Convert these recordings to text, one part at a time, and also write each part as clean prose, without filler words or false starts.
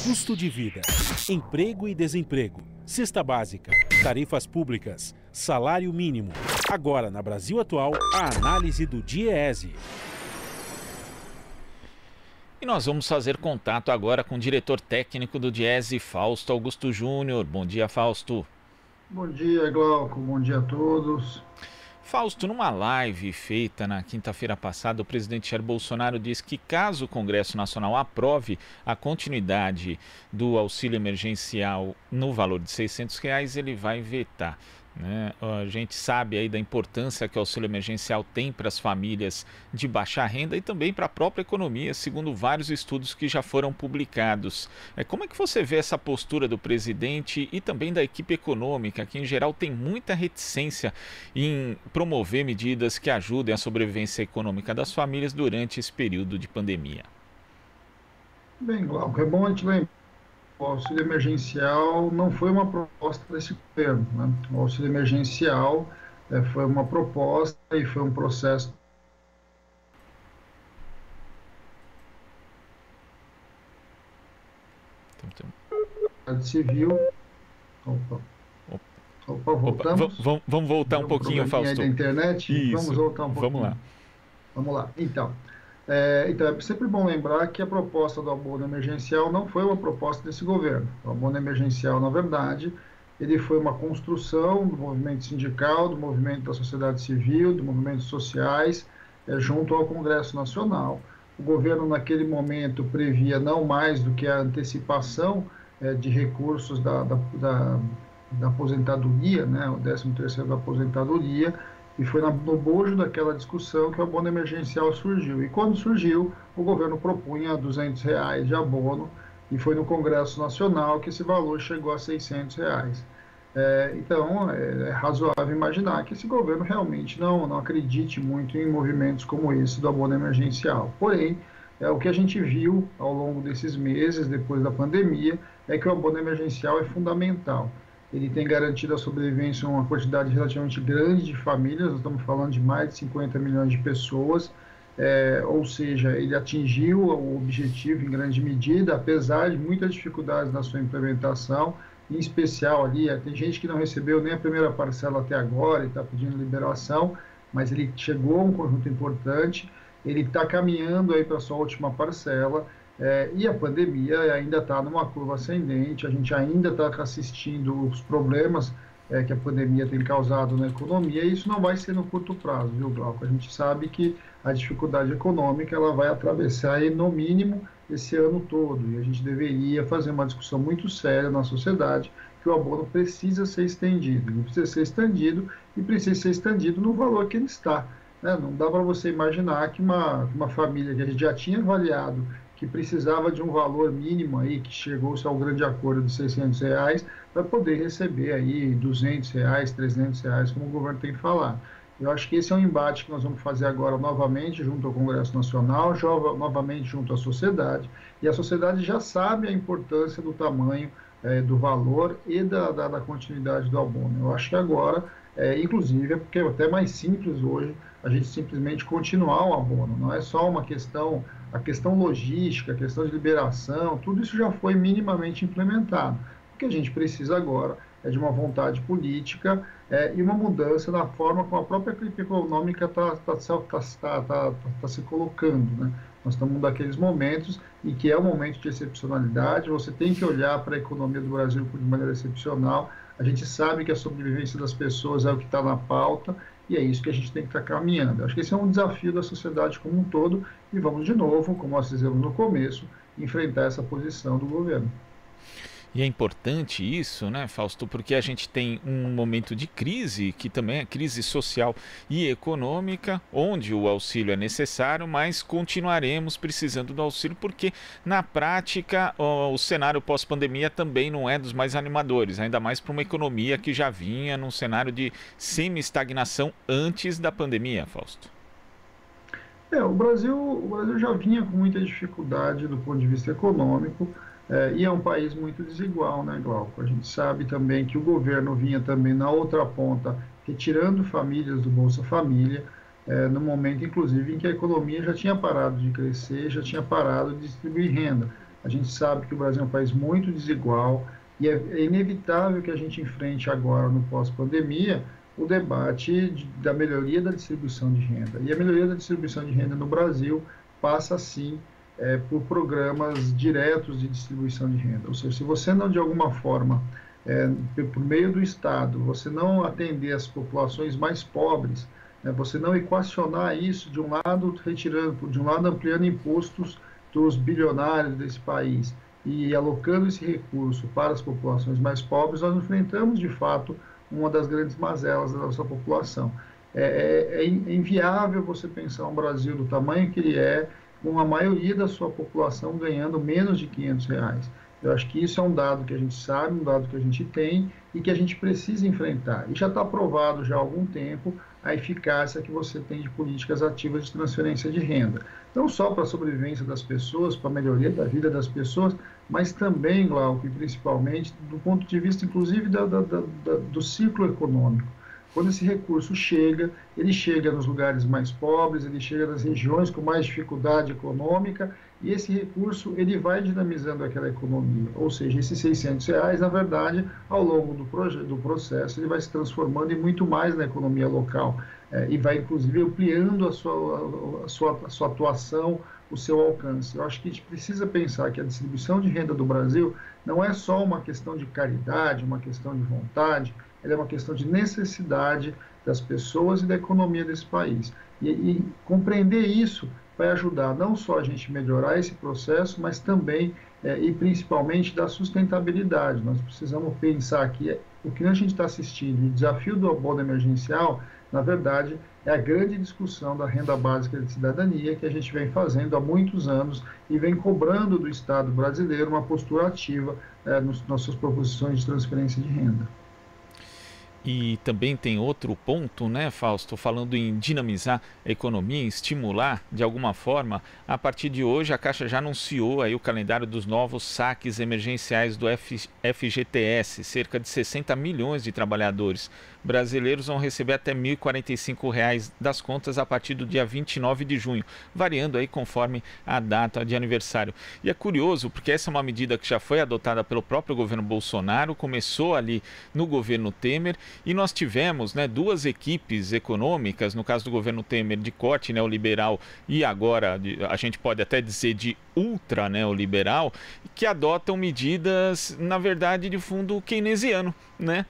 Custo de vida, emprego e desemprego, cesta básica, tarifas públicas, salário mínimo. Agora, na Brasil Atual, a análise do DIEESE. E nós vamos fazer contato agora com o diretor técnico do DIEESE, Fausto Augusto Júnior. Bom dia, Fausto. Bom dia, Glauco. Bom dia a todos. Fausto, numa live feita na quinta-feira passada, o presidente Jair Bolsonaro disse que caso o Congresso Nacional aprove a continuidade do auxílio emergencial no valor de R$600, ele vai vetar. A gente sabe aí da importância que o auxílio emergencial tem para as famílias de baixa renda e também para a própria economia, segundo vários estudos que já foram publicados. Como é que você vê essa postura do presidente e também da equipe econômica, que em geral tem muita reticência em promover medidas que ajudem a sobrevivência econômica das famílias durante esse período de pandemia? Bem, Glauco, é bom a gente lembrar. O auxílio emergencial não foi uma proposta desse governo, né? O auxílio emergencial foi uma proposta e foi um processo civil. Voltamos? Vamos voltar um pouquinho, Fausto. Da internet? Isso. Vamos voltar um pouquinho. Vamos lá. Então é sempre bom lembrar que a proposta do abono emergencial não foi uma proposta desse governo. O abono emergencial, na verdade, ele foi uma construção do movimento sindical, do movimento da sociedade civil, dos movimentos sociais, junto ao Congresso Nacional. O governo, naquele momento, previa não mais do que a antecipação de recursos da aposentadoria, né, o 13º da aposentadoria, e foi no bojo daquela discussão que o abono emergencial surgiu. E quando surgiu, o governo propunha R$200 de abono, e foi no Congresso Nacional que esse valor chegou a R$600. Então, é razoável imaginar que esse governo realmente não acredite muito em movimentos como esse do abono emergencial. Porém, o que a gente viu ao longo desses meses, depois da pandemia, é que o abono emergencial é fundamental. Ele tem garantido a sobrevivência a uma quantidade relativamente grande de famílias, nós estamos falando de mais de 50 milhões de pessoas, ou seja, ele atingiu o objetivo em grande medida, apesar de muitas dificuldades na sua implementação, em especial ali, tem gente que não recebeu nem a primeira parcela até agora e está pedindo liberação, mas ele chegou a um conjunto importante, ele está caminhando aí para a sua última parcela, e a pandemia ainda está numa curva ascendente, a gente ainda está assistindo os problemas que a pandemia tem causado na economia, e isso não vai ser no curto prazo, viu, Glauco? A gente sabe que a dificuldade econômica ela vai atravessar aí, no mínimo esse ano todo, e a gente deveria fazer uma discussão muito séria na sociedade que o abono precisa ser estendido, ele precisa ser estendido e precisa ser estendido no valor que ele está. Não dá para você imaginar que uma família que a gente já tinha avaliado que precisava de um valor mínimo aí, que chegou-se ao grande acordo de R$600, para poder receber aí R$200, R$300, como o governo tem falado. Eu acho que esse é um embate que nós vamos fazer agora novamente junto ao Congresso Nacional, novamente junto à sociedade, e a sociedade já sabe a importância do tamanho do valor e da continuidade do abono. Eu acho que agora, inclusive, porque é até mais simples hoje a gente simplesmente continuar o abono, não é só uma questão, a questão logística, a questão de liberação, tudo isso já foi minimamente implementado. O que a gente precisa agora é de uma vontade política e uma mudança na forma como a própria crise econômica está se colocando, né? Nós estamos naqueles momentos em que é um momento de excepcionalidade, você tem que olhar para a economia do Brasil de maneira excepcional, a gente sabe que a sobrevivência das pessoas é o que está na pauta, e é isso que a gente tem que estar caminhando. Acho que esse é um desafio da sociedade como um todo, e vamos de novo, como nós fizemos no começo, enfrentar essa posição do governo. E é importante isso, né, Fausto, porque a gente tem um momento de crise, que também é crise social e econômica, onde o auxílio é necessário, mas continuaremos precisando do auxílio, porque na prática o cenário pós-pandemia também não é dos mais animadores, ainda mais para uma economia que já vinha num cenário de semi-estagnação antes da pandemia, Fausto. O Brasil já vinha com muita dificuldade do ponto de vista econômico, e é um país muito desigual, né, Glauco? A gente sabe também que o governo vinha também na outra ponta, retirando famílias do Bolsa Família, no momento, inclusive, em que a economia já tinha parado de crescer, já tinha parado de distribuir renda. A gente sabe que o Brasil é um país muito desigual e é inevitável que a gente enfrente agora, no pós-pandemia, o debate da melhoria da distribuição de renda. E a melhoria da distribuição de renda no Brasil passa, sim, por programas diretos de distribuição de renda. Ou seja, se você não, de alguma forma, por meio do Estado, você não atender as populações mais pobres, né, você não equacionar isso, de um lado retirando, de um lado ampliando impostos dos bilionários desse país e alocando esse recurso para as populações mais pobres, nós enfrentamos, de fato, uma das grandes mazelas da nossa população. É inviável você pensar um Brasil do tamanho que ele é, com a maioria da sua população ganhando menos de R$ 500. Eu acho que isso é um dado que a gente sabe, um dado que a gente tem e que a gente precisa enfrentar. E já está provado já há algum tempo a eficácia que você tem de políticas ativas de transferência de renda. Não só para a sobrevivência das pessoas, para a melhoria da vida das pessoas, mas também, Glauco, e principalmente do ponto de vista, inclusive, do ciclo econômico. Quando esse recurso chega, ele chega nos lugares mais pobres, ele chega nas regiões com mais dificuldade econômica, e esse recurso ele vai dinamizando aquela economia. Ou seja, esses R$ 600, na verdade, ao longo do processo, ele vai se transformando em muito mais na economia local, e vai, inclusive, ampliando a sua atuação, o seu alcance. Eu acho que a gente precisa pensar que a distribuição de renda do Brasil não é só uma questão de caridade, uma questão de vontade, ela é uma questão de necessidade das pessoas e da economia desse país. E compreender isso vai ajudar não só a gente melhorar esse processo, mas também e principalmente da sustentabilidade. Nós precisamos pensar que o que a gente está assistindo, o desafio do abono emergencial, na verdade, é a grande discussão da renda básica de cidadania que a gente vem fazendo há muitos anos e vem cobrando do Estado brasileiro uma postura ativa nas nossas proposições de transferência de renda. E também tem outro ponto, né, Fausto, falando em dinamizar a economia, em estimular de alguma forma. A partir de hoje, a Caixa já anunciou aí o calendário dos novos saques emergenciais do FGTS. Cerca de 60 milhões de trabalhadores brasileiros vão receber até R$ 1.045 das contas a partir do dia 29 de junho, variando aí conforme a data de aniversário. E é curioso, porque essa é uma medida que já foi adotada pelo próprio governo Bolsonaro, começou ali no governo Temer, e nós tivemos, né, duas equipes econômicas, no caso do governo Temer, de corte neoliberal e agora a gente pode até dizer de ultra neoliberal, que adotam medidas, na verdade, de fundo keynesiano, né?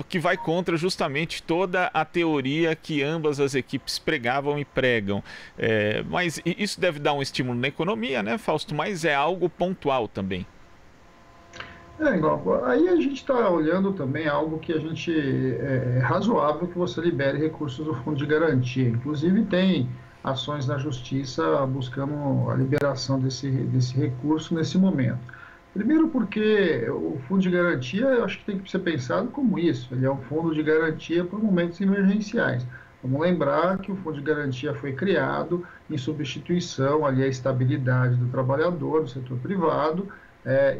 Que vai contra justamente toda a teoria que ambas as equipes pregavam e pregam. Mas isso deve dar um estímulo na economia, né, Fausto? Mas é algo pontual também. Igual, aí a gente está olhando também algo que a gente é razoável que você libere recursos do Fundo de Garantia. Inclusive tem ações na Justiça buscando a liberação desse recurso nesse momento. Primeiro porque o Fundo de Garantia, eu acho que tem que ser pensado como isso, ele é um fundo de garantia para momentos emergenciais. Vamos lembrar que o Fundo de Garantia foi criado em substituição ali à estabilidade do trabalhador do setor privado,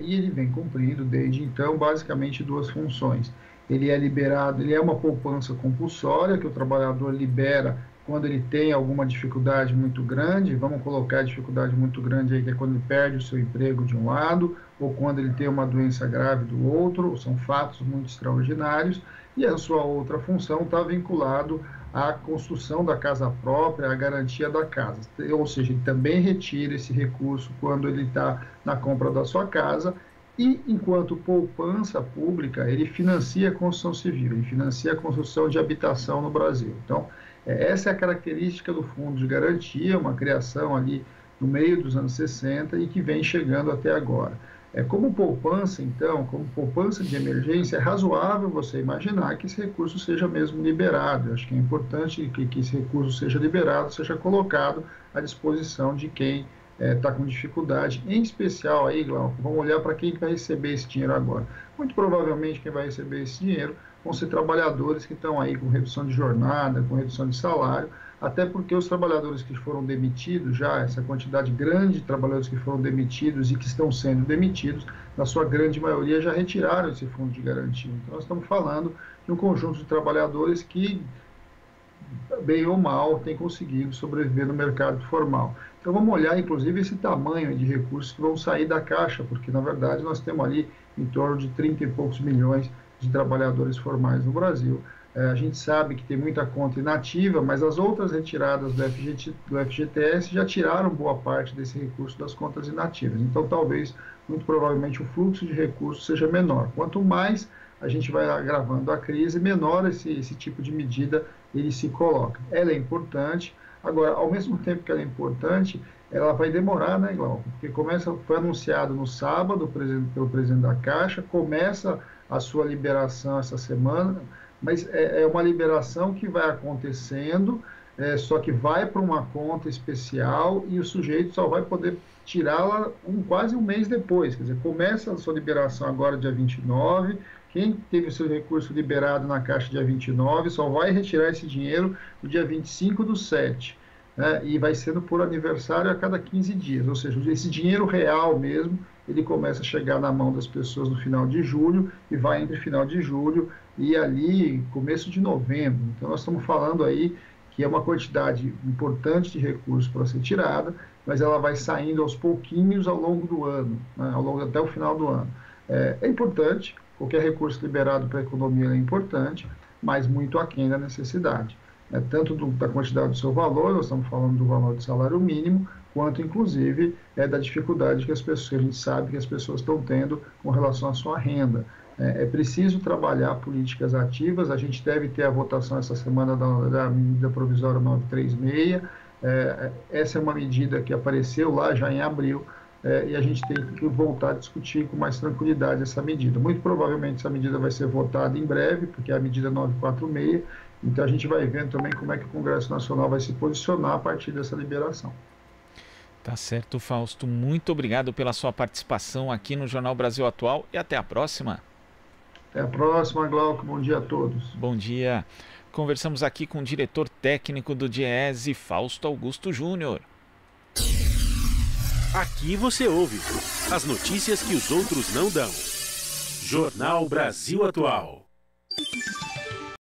e ele vem cumprindo desde então basicamente duas funções. Ele é liberado, ele é uma poupança compulsória que o trabalhador libera quando ele tem alguma dificuldade muito grande, vamos colocar a dificuldade muito grande aí, que é quando ele perde o seu emprego de um lado, ou quando ele tem uma doença grave do outro, são fatos muito extraordinários, e a sua outra função está vinculado à construção da casa própria, à garantia da casa, ou seja, ele também retira esse recurso quando ele está na compra da sua casa, e enquanto poupança pública, ele financia a construção civil, ele financia a construção de habitação no Brasil. Então, essa é a característica do Fundo de Garantia, uma criação ali no meio dos anos 60 e que vem chegando até agora. Como poupança, então, como poupança de emergência, é razoável você imaginar que esse recurso seja mesmo liberado. Eu acho que é importante que esse recurso seja liberado, seja colocado à disposição de quem está com dificuldade, em especial aí, Glauco, vamos olhar para quem vai receber esse dinheiro agora. Muito provavelmente quem vai receber esse dinheiro vão ser trabalhadores que estão aí com redução de jornada, com redução de salário, até porque os trabalhadores que foram demitidos já, essa quantidade grande de trabalhadores que foram demitidos e que estão sendo demitidos, na sua grande maioria já retiraram esse fundo de garantia. Então nós estamos falando de um conjunto de trabalhadores que bem ou mal, têm conseguido sobreviver no mercado formal. Então vamos olhar, inclusive, esse tamanho de recursos que vão sair da Caixa, porque, na verdade, nós temos ali em torno de 30 e poucos milhões de trabalhadores formais no Brasil. A gente sabe que tem muita conta inativa, mas as outras retiradas do FGTS já tiraram boa parte desse recurso das contas inativas. Então, talvez, muito provavelmente, o fluxo de recursos seja menor. Quanto mais a gente vai agravando a crise, menor esse tipo de medida ele se coloca. Ela é importante. Agora, ao mesmo tempo que ela é importante, ela vai demorar, né, Glauco? Porque foi anunciado no sábado pelo presidente da Caixa, começa a sua liberação essa semana, mas é uma liberação que vai acontecendo, só que vai para uma conta especial e o sujeito só vai poder tirá-la quase um mês depois. Quer dizer, começa a sua liberação agora dia 29, quem teve o seu recurso liberado na Caixa dia 29 só vai retirar esse dinheiro no dia 25/7, né? E vai sendo por aniversário a cada 15 dias, ou seja, esse dinheiro real mesmo, ele começa a chegar na mão das pessoas no final de julho e vai entre final de julho e ali começo de novembro. Então nós estamos falando aí que é uma quantidade importante de recursos para ser tirada, mas ela vai saindo aos pouquinhos ao longo do ano, né? Até o final do ano. É importante, qualquer recurso liberado para a economia é importante, mas muito aquém da necessidade. Tanto da quantidade do seu valor, nós estamos falando do valor do salário mínimo, quanto, inclusive, da dificuldade que a gente sabe que as pessoas estão tendo com relação à sua renda. É preciso trabalhar políticas ativas, a gente deve ter a votação essa semana da medida provisória 936, essa é uma medida que apareceu lá já em abril, e a gente tem que voltar a discutir com mais tranquilidade essa medida. Muito provavelmente essa medida vai ser votada em breve, porque é a medida 946, então a gente vai vendo também como é que o Congresso Nacional vai se posicionar a partir dessa liberação. Tá certo, Fausto. Muito obrigado pela sua participação aqui no Jornal Brasil Atual e até a próxima. Até a próxima, Glauco. Bom dia a todos. Bom dia. Conversamos aqui com o diretor técnico do DIEESE, Fausto Augusto Júnior. Aqui você ouve as notícias que os outros não dão. Jornal Brasil Atual.